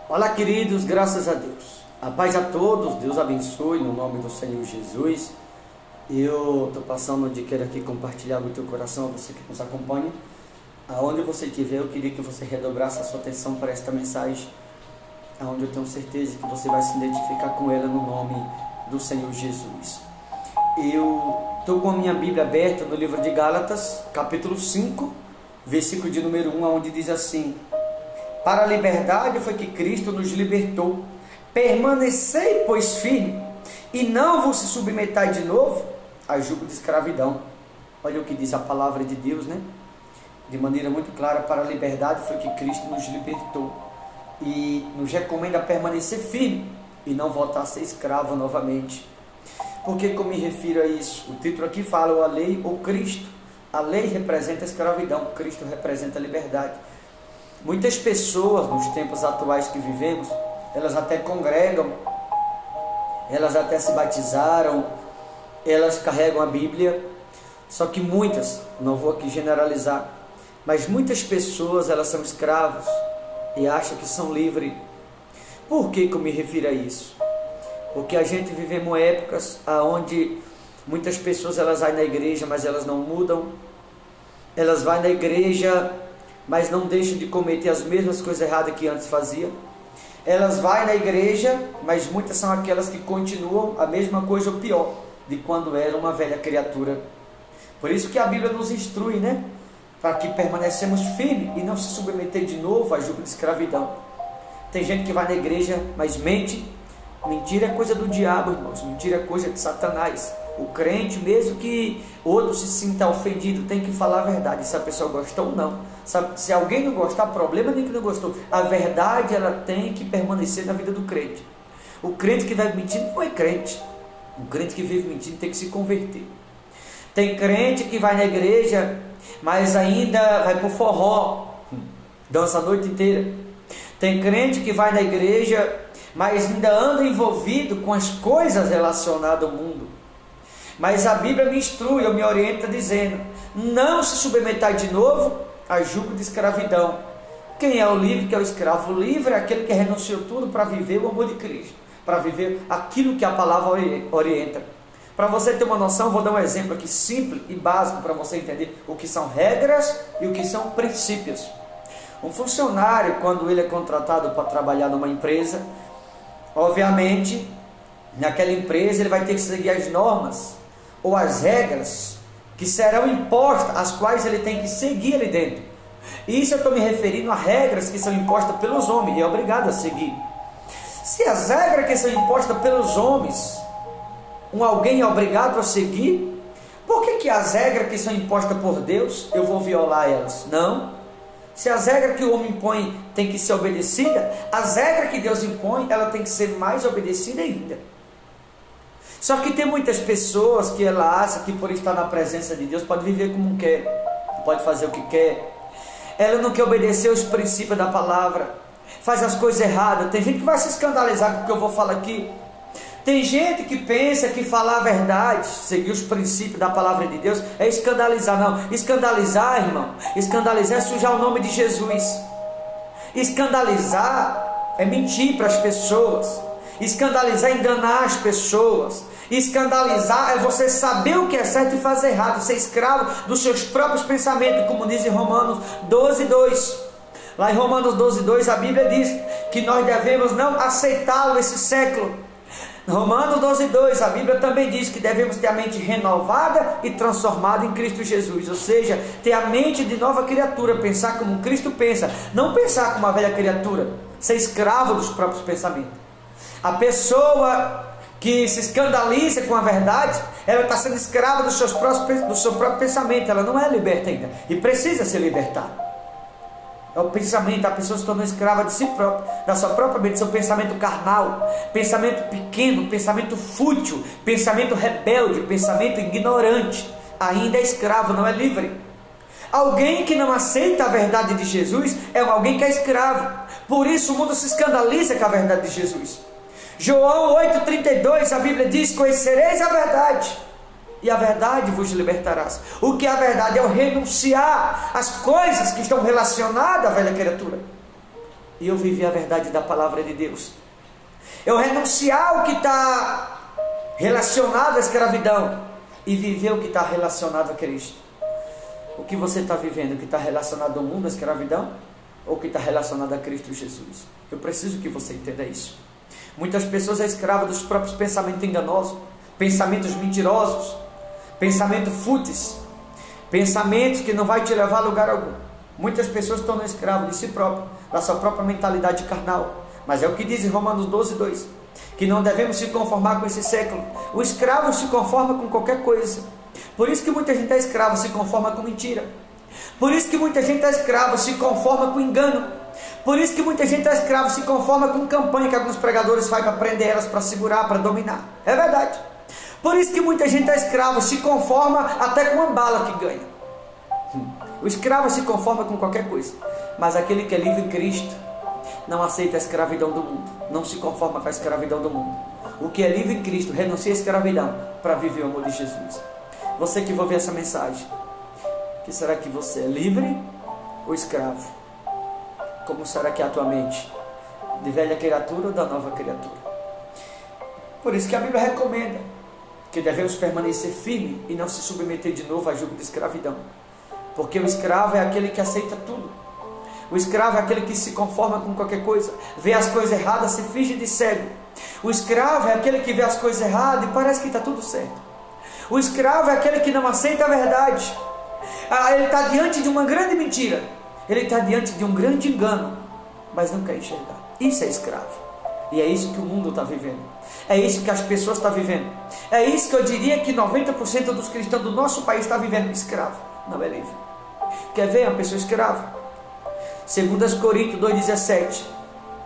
Olá, queridos, graças a Deus. A paz a todos, Deus abençoe no nome do Senhor Jesus. Eu estou passando de querer aqui compartilhar com o teu coração, você que nos acompanha. Aonde você estiver, eu queria que você redobrasse a sua atenção para esta mensagem, aonde eu tenho certeza que você vai se identificar com ela no nome do Senhor Jesus. Eu estou com a minha Bíblia aberta no livro de Gálatas, capítulo 5, versículo de número 1, onde diz assim: para a liberdade foi que Cristo nos libertou. Permanecei, pois, firme, e não vos submetai de novo a jugo de escravidão. Olha o que diz a palavra de Deus, né? De maneira muito clara, para a liberdade foi que Cristo nos libertou. E nos recomenda permanecer firme e não voltar a ser escravo novamente. Por que eu me refiro a isso? O título aqui fala a lei ou Cristo. A lei representa a escravidão, Cristo representa a liberdade. Muitas pessoas, nos tempos atuais que vivemos, elas até congregam, elas até se batizaram, elas carregam a Bíblia, só que muitas, não vou aqui generalizar, mas muitas pessoas, elas são escravos e acham que são livres. Por que eu me refiro a isso? Porque a gente vivemos épocas onde muitas pessoas, elas vão na igreja, mas elas não mudam, elas vão na igreja, mas não deixam de cometer as mesmas coisas erradas que antes fazia. Elas vão na igreja, mas muitas são aquelas que continuam a mesma coisa ou pior de quando era uma velha criatura. Por isso que a Bíblia nos instrui, né? Para que permanecemos firmes e não se submeter de novo a jugo de escravidão. Tem gente que vai na igreja, mas mente. Mentira é coisa do diabo, irmãos. Mentira é coisa de Satanás. O crente, mesmo que outro se sinta ofendido, tem que falar a verdade, se a pessoa gostou ou não. Se alguém não gostar, problema nem que não gostou. A verdade, ela tem que permanecer na vida do crente. O crente que vai mentindo não é crente. O crente que vive mentindo tem que se converter. Tem crente que vai na igreja, mas ainda vai pro forró, dança a noite inteira. Tem crente que vai na igreja, mas ainda anda envolvido com as coisas relacionadas ao mundo. Mas a Bíblia me instrui, eu me orienta dizendo: não se submetai de novo a jugo de escravidão. Quem é o livre, que é o escravo? O livre é aquele que renunciou tudo para viver o amor de Cristo, para viver aquilo que a palavra orienta. Para você ter uma noção, vou dar um exemplo aqui simples e básico para você entender o que são regras e o que são princípios. Um funcionário, quando ele é contratado para trabalhar numa empresa, obviamente, naquela empresa ele vai ter que seguir as normas ou as regras que serão impostas, as quais ele tem que seguir ali dentro. E isso eu estou me referindo a regras que são impostas pelos homens, e é obrigado a seguir. Se as regras que são impostas pelos homens, alguém é obrigado a seguir, por que as regras que são impostas por Deus, eu vou violar elas? Não. Se as regras que o homem impõe tem que ser obedecida, as regras que Deus impõe, ela tem que ser mais obedecida ainda. Só que tem muitas pessoas que ela acha que por estar na presença de Deus pode viver como quer, pode fazer o que quer. Ela não quer obedecer os princípios da palavra, faz as coisas erradas. Tem gente que vai se escandalizar com o que eu vou falar aqui. Tem gente que pensa que falar a verdade, seguir os princípios da palavra de Deus, é escandalizar. Não, escandalizar, irmão, escandalizar é sujar o nome de Jesus. Escandalizar é mentir para as pessoas. Escandalizar é enganar as pessoas. Escandalizar é você saber o que é certo e fazer errado, ser escravo dos seus próprios pensamentos, como diz em Romanos 12:2. Lá em Romanos 12:2 a Bíblia diz que nós devemos não aceitá-lo esse século. Romanos 12:2 a Bíblia também diz que devemos ter a mente renovada e transformada em Cristo Jesus, ou seja, ter a mente de nova criatura, pensar como Cristo pensa, não pensar como uma velha criatura, ser escravo dos próprios pensamentos. A pessoa que se escandaliza com a verdade, ela está sendo escrava do seu próprio pensamento, ela não é liberta ainda e precisa se libertar. É o pensamento, a pessoa se tornou escrava de si própria, da sua própria mente, seu pensamento carnal, pensamento pequeno, pensamento fútil, pensamento rebelde, pensamento ignorante, ainda é escravo, não é livre. Alguém que não aceita a verdade de Jesus é alguém que é escravo. Por isso o mundo se escandaliza com a verdade de Jesus. João 8,32, a Bíblia diz: conhecereis a verdade, e a verdade vos libertará. O que é a verdade? É o renunciar às coisas que estão relacionadas à velha criatura. e eu viver a verdade da palavra de Deus. Eu renunciar ao que está relacionado à escravidão e viver o que está relacionado a Cristo. O que você está vivendo, o que está relacionado ao mundo, à escravidão, ou o que está relacionado a Cristo Jesus? Eu preciso que você entenda isso. Muitas pessoas são escravas dos próprios pensamentos enganosos, pensamentos mentirosos, pensamentos fúteis, pensamentos que não vai te levar a lugar algum. Muitas pessoas estão escravas de si próprias, da sua própria mentalidade carnal. Mas é o que diz em Romanos 12:2, que não devemos se conformar com esse século. O escravo se conforma com qualquer coisa. Por isso que muita gente é escrava, se conforma com mentira. Por isso que muita gente é escrava, se conforma com engano. Por isso que muita gente é escrava, se conforma com campanha que alguns pregadores fazem para prender elas, para segurar, para dominar. É verdade. Por isso que muita gente é escrava, se conforma até com uma bala que ganha. O escravo se conforma com qualquer coisa. Mas aquele que é livre em Cristo não aceita a escravidão do mundo, não se conforma com a escravidão do mundo. O que é livre em Cristo renuncia à escravidão para viver o amor de Jesus. Você que vai ver essa mensagem, que será que você é livre ou escravo? Como será que é a tua mente? De velha criatura ou da nova criatura? Por isso que a Bíblia recomenda que devemos permanecer firme e não se submeter de novo a jugo de escravidão. Porque o escravo é aquele que aceita tudo. O escravo é aquele que se conforma com qualquer coisa, vê as coisas erradas, se finge de cego. O escravo é aquele que vê as coisas erradas e parece que está tudo certo. O escravo é aquele que não aceita a verdade. Ele está diante de uma grande mentira, ele está diante de um grande engano, mas não quer enxergar. Isso é escravo. E é isso que o mundo está vivendo. É isso que as pessoas estão vivendo. É isso que eu diria que 90% dos cristãos do nosso país estão vivendo. Escravo, não é livre. Quer ver uma pessoa escrava? 2 Coríntios 2,17,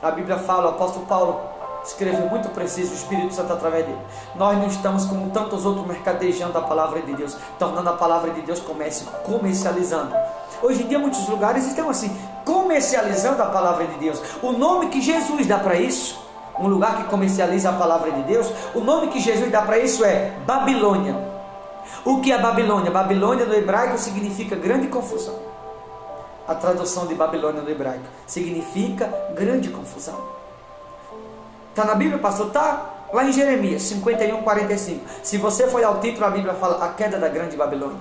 a Bíblia fala, o apóstolo Paulo escreveu muito preciso, o Espírito Santo através dele. Nós não estamos como tantos outros mercadejando a palavra de Deus, tornando a palavra de Deus comércio, comercializando. Hoje em dia muitos lugares estão assim, comercializando a palavra de Deus. O nome que Jesus dá para isso, um lugar que comercializa a palavra de Deus, o nome que Jesus dá para isso é Babilônia. O que é Babilônia? Babilônia no hebraico significa grande confusão. A tradução de Babilônia no hebraico significa grande confusão. Está na Bíblia, pastor? Está lá em Jeremias 51:45. Se você for ao título, a Bíblia fala a queda da grande Babilônia.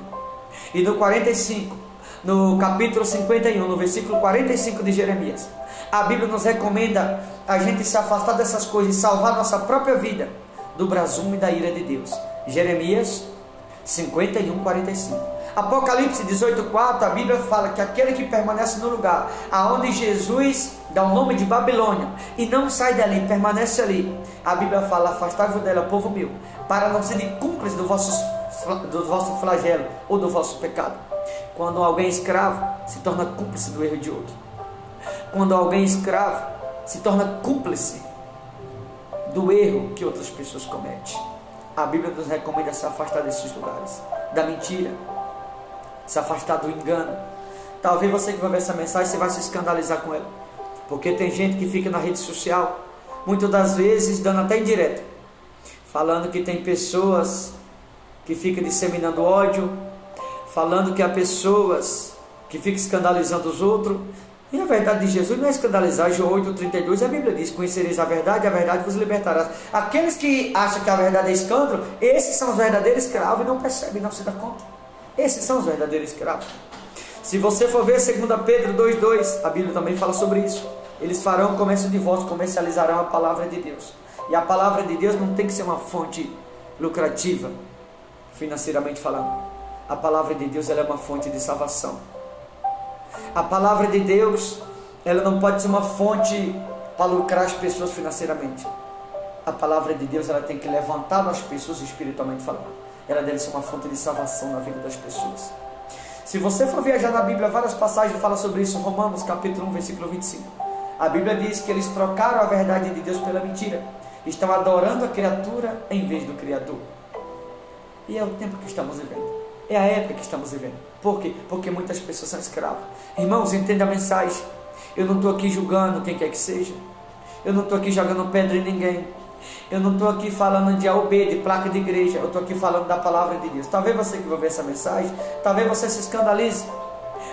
E no 45, no capítulo 51, no versículo 45 de Jeremias, a Bíblia nos recomenda a gente se afastar dessas coisas e salvar nossa própria vida do brasume e da ira de Deus. Jeremias 51:45. Apocalipse 18:4, a Bíblia fala que aquele que permanece no lugar aonde Jesus dá o nome de Babilônia e não sai dali, permanece ali, a Bíblia fala, afastai-vos dela, povo meu, para não serem cúmplices do vosso flagelo ou do vosso pecado. Quando alguém é escravo, se torna cúmplice do erro de outro. Quando alguém é escravo, se torna cúmplice do erro que outras pessoas cometem. A Bíblia nos recomenda se afastar desses lugares, da mentira, se afastar do engano. Talvez você que vai ver essa mensagem, você vai se escandalizar com ela, porque tem gente que fica na rede social, muitas das vezes dando até indireta, falando que tem pessoas que ficam disseminando ódio, falando que há pessoas que ficam escandalizando os outros. E a verdade de Jesus não é escandalizar. João 8:32, a Bíblia diz, conhecereis a verdade vos libertará. Aqueles que acham que a verdade é escândalo, esses são os verdadeiros escravos e não percebem, não se dão conta. Esses são os verdadeiros escravos. Se você for ver 2 Pedro 2:2, a Bíblia também fala sobre isso. Eles farão comércio de vós, comercializarão a palavra de Deus. E a palavra de Deus não tem que ser uma fonte lucrativa, financeiramente falando. A palavra de Deus, ela é uma fonte de salvação. A palavra de Deus, ela não pode ser uma fonte para lucrar as pessoas financeiramente. A palavra de Deus, ela tem que levantar as pessoas espiritualmente falando. Ela deve ser uma fonte de salvação na vida das pessoas. Se você for viajar na Bíblia, várias passagens falam sobre isso. Romanos capítulo 1, versículo 25. A Bíblia diz que eles trocaram a verdade de Deus pela mentira. Estão adorando a criatura em vez do Criador. E é o tempo que estamos vivendo. É a época que estamos vivendo. Por quê? Porque muitas pessoas são escravas. Irmãos, entenda a mensagem. Eu não estou aqui julgando quem quer que seja. Eu não estou aqui jogando pedra em ninguém. Eu não estou aqui falando de A ou B, de placa de igreja. Eu estou aqui falando da palavra de Deus. Talvez você que vai ver essa mensagem, talvez você se escandalize.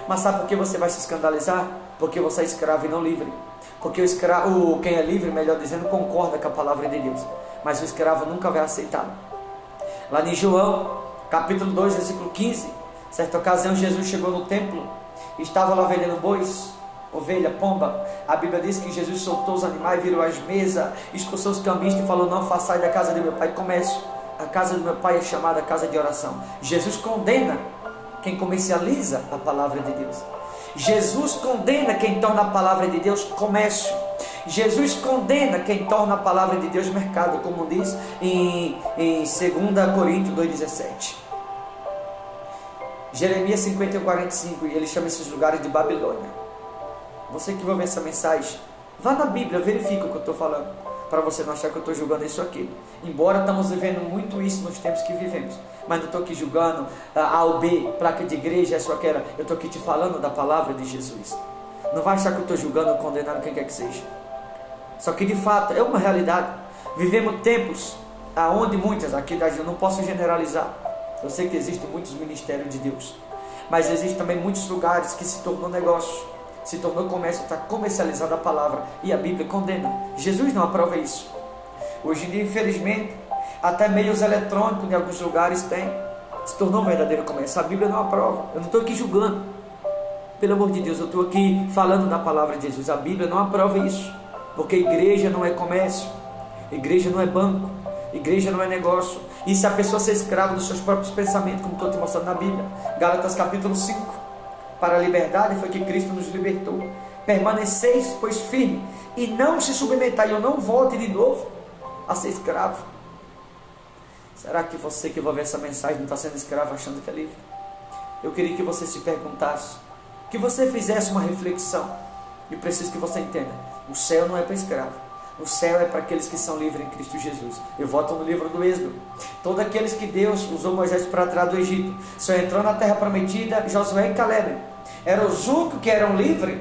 Mas sabe por que você vai se escandalizar? Porque você é escravo e não livre. Porque o escravo, quem é livre, melhor dizendo, concorda com a palavra de Deus. Mas o escravo nunca vai aceitá-lo. Lá em João, capítulo 2, versículo 15, certa ocasião Jesus chegou no templo, estava lá vendendo bois, ovelha, pomba. A Bíblia diz que Jesus soltou os animais, virou as mesas, expulsou os cambistas e falou: não façai da casa de meu pai comércio. A casa do meu pai é chamada casa de oração. Jesus condena quem comercializa a palavra de Deus. Jesus condena quem torna a palavra de Deus comércio. Jesus condena quem torna a palavra de Deus mercado, como diz em 2 Coríntios 2,17. Jeremias 51:45, e ele chama esses lugares de Babilônia. Você que vai ver essa mensagem, vá na Bíblia, verifica o que eu estou falando, para você não achar que eu estou julgando isso aqui. Embora estamos vivendo muito isso nos tempos que vivemos, mas não estou aqui julgando A ou B, placa de igreja, essa ou aquela. Eu estou aqui te falando da palavra de Jesus. Não vai achar que eu estou julgando ou condenando quem quer que seja. Só que de fato é uma realidade. Vivemos tempos aonde muitas, aqui eu não posso generalizar. Eu sei que existem muitos ministérios de Deus, mas existem também muitos lugares que se tornou negócio, se tornou comércio, está comercializada a palavra, e a Bíblia condena. Jesus não aprova isso. Hoje em dia, infelizmente, até meios eletrônicos em alguns lugares tem, se tornou um verdadeiro comércio. A Bíblia não aprova. Eu não estou aqui julgando, pelo amor de Deus, eu estou aqui falando da palavra de Jesus. A Bíblia não aprova isso, porque igreja não é comércio, igreja não é banco, igreja não é negócio. E se a pessoa ser escrava dos seus próprios pensamentos, como estou te mostrando na Bíblia, Gálatas capítulo 5, para a liberdade foi que Cristo nos libertou. Permaneceis, pois, firme, e não se submetai, ou não volte de novo a ser escravo. Será que você que vai ver essa mensagem não está sendo escravo achando que é livre? Eu queria que você se perguntasse, que você fizesse uma reflexão, e preciso que você entenda: o céu não é para escravo. O céu é para aqueles que são livres em Cristo Jesus. Eu volto no livro do Êxodo. Todos aqueles que Deus usou Moisés para tirar do Egito, só entrou na terra prometida Josué e Caleb. Eram os únicos que eram livres,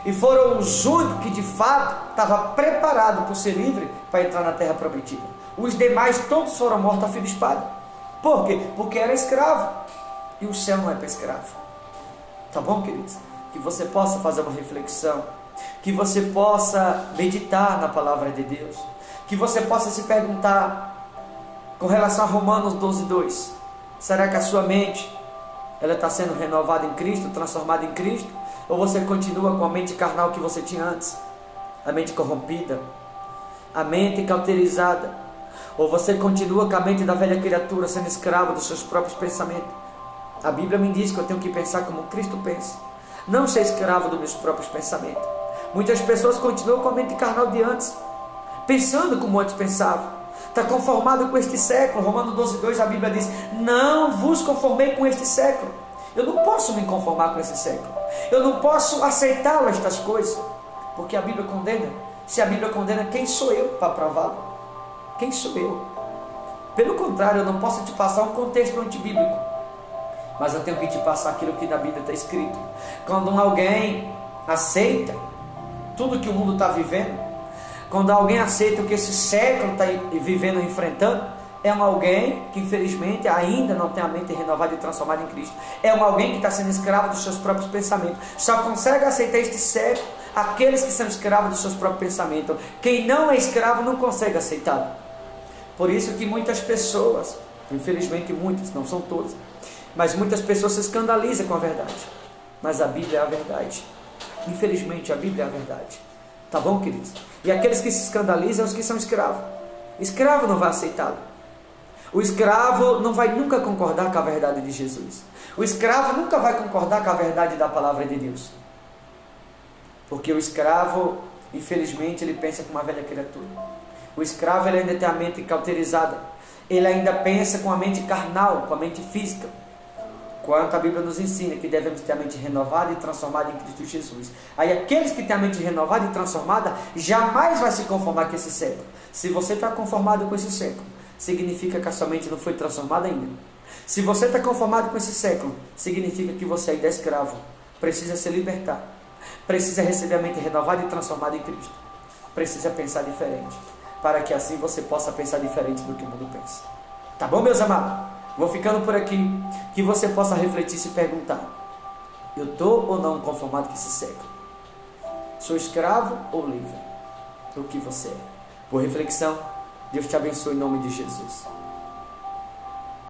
e foram os únicos que de fato estavam preparados por ser livre para entrar na terra prometida. Os demais todos foram mortos a fio de espada. Por quê? Porque era escravo. E o céu não é para escravo. Tá bom, queridos? Que você possa fazer uma reflexão, que você possa meditar na palavra de Deus, que você possa se perguntar com relação a Romanos 12:2. Será que a sua mente ela está sendo renovada em Cristo, transformada em Cristo? Ou você continua com a mente carnal que você tinha antes? A mente corrompida, a mente cauterizada? Ou você continua com a mente da velha criatura, sendo escravo dos seus próprios pensamentos? A Bíblia me diz que eu tenho que pensar como Cristo pensa, não ser escravo dos meus próprios pensamentos. Muitas pessoas continuam com a mente carnal de antes, pensando como antes pensavam. Está conformado com este século. Romanos 12:2, a Bíblia diz: não vos conformei com este século. Eu não posso me conformar com esse século. Eu não posso aceitar estas coisas, porque a Bíblia condena. Se a Bíblia condena, quem sou eu para prová-lo? Quem sou eu? Pelo contrário, eu não posso te passar um contexto antibíblico, mas eu tenho que te passar aquilo que na Bíblia está escrito. Quando alguém aceita tudo que o mundo está vivendo, quando alguém aceita o que esse século está vivendo e enfrentando, é um alguém que infelizmente ainda não tem a mente renovada e transformada em Cristo. É um alguém que está sendo escravo dos seus próprios pensamentos. Só consegue aceitar este século aqueles que são escravos dos seus próprios pensamentos. Quem não é escravo não consegue aceitá-lo. Por isso que muitas pessoas, infelizmente muitas, não são todas, mas muitas pessoas se escandalizam com a verdade. Mas a Bíblia é a verdade. Infelizmente a Bíblia é a verdade. Tá bom, queridos? E aqueles que se escandalizam, os que são escravos. Escravo não vai aceitá-lo. O escravo não vai nunca concordar com a verdade de Jesus. O escravo nunca vai concordar com a verdade da palavra de Deus. Porque o escravo, infelizmente, ele pensa como uma velha criatura. O escravo ele ainda tem a mente cauterizada. Ele ainda pensa com a mente carnal, com a mente física. Quanto a Bíblia nos ensina que devemos ter a mente renovada e transformada em Cristo Jesus. Aí aqueles que têm a mente renovada e transformada jamais vai se conformar com esse século. Se você está conformado com esse século, significa que a sua mente não foi transformada ainda. Se você está conformado com esse século, significa que você ainda é escravo. Precisa se libertar. Precisa receber a mente renovada e transformada em Cristo. Precisa pensar diferente, para que assim você possa pensar diferente do que o mundo pensa. Tá bom, meus amados? Vou ficando por aqui, que você possa refletir e se perguntar: eu estou ou não conformado com esse século? Sou escravo ou livre? O que você é? Por reflexão, Deus te abençoe em nome de Jesus.